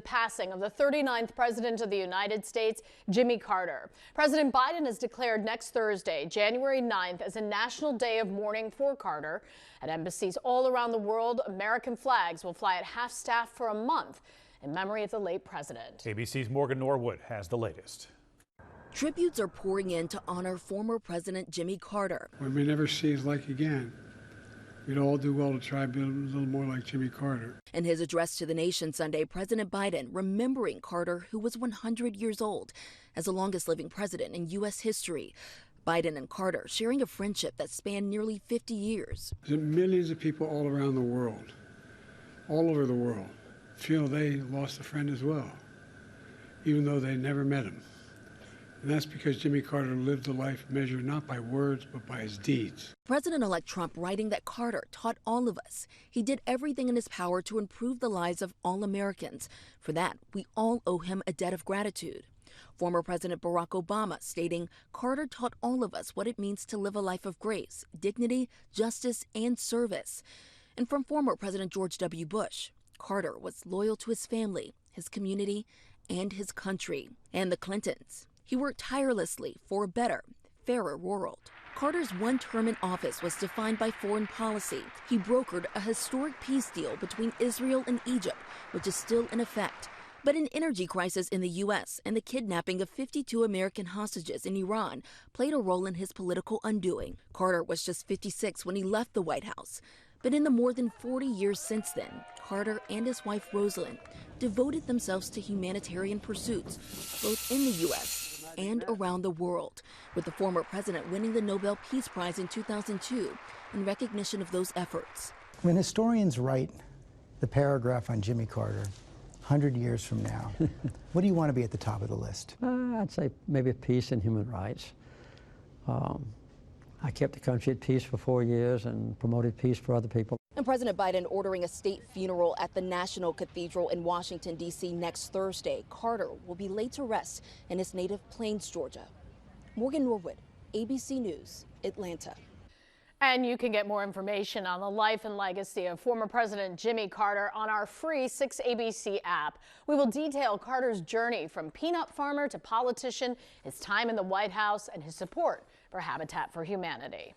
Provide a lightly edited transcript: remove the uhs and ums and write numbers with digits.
passing of the 39th President of the United States, Jimmy Carter. President Biden has declared next Thursday, January 9th, as a national day of mourning for Carter. At embassies all around the world, American flags will fly at half-staff for a month in memory of the late president. ABC's Morgan Norwood has the latest. Tributes are pouring in to honor former President Jimmy Carter. We may never see his like again. We'd all do well to try to be a little more like Jimmy Carter. In his address to the nation Sunday, President Biden remembering Carter, who was 100 years old, as the longest living president in U.S. history. Biden and Carter sharing a friendship that spanned nearly 50 years. There's millions of people all around the world, all over the world, feel they lost a friend as well, even though they never met him. And that's because Jimmy Carter lived a life measured not by words, but by his deeds. President-elect Trump writing that Carter taught all of us he did everything in his power to improve the lives of all Americans. For that, we all owe him a debt of gratitude. Former President Barack Obama stating, Carter taught all of us what it means to live a life of grace, dignity, justice, and service. And from former President George W. Bush, Carter was loyal to his family, his community, and his country. And the Clintons. He worked tirelessly for a better, fairer world. Carter's one term in office was defined by foreign policy. He brokered a historic peace deal between Israel and Egypt, which is still in effect. But an energy crisis in the U.S. and the kidnapping of 52 American hostages in Iran played a role in his political undoing. Carter was just 56 when he left the White House. But in the more than 40 years since then, Carter and his wife Rosalind devoted themselves to humanitarian pursuits, both in the U.S. and around the world, with the former president winning the Nobel Peace Prize in 2002 in recognition of those efforts. When historians write the paragraph on Jimmy Carter 100 years from now, what do you want to be at the top of the list? I'd say maybe peace and human rights. I kept the country at peace for 4 years and promoted peace for other people. And President Biden ordering a state funeral at the National Cathedral in Washington, D.C. next Thursday. Carter will be laid to rest in his native Plains, Georgia. Morgan Norwood, ABC News, Atlanta. And you can get more information on the life and legacy of former President Jimmy Carter on our free 6ABC app. We will detail Carter's journey from peanut farmer to politician, his time in the White House, and his support for Habitat for Humanity.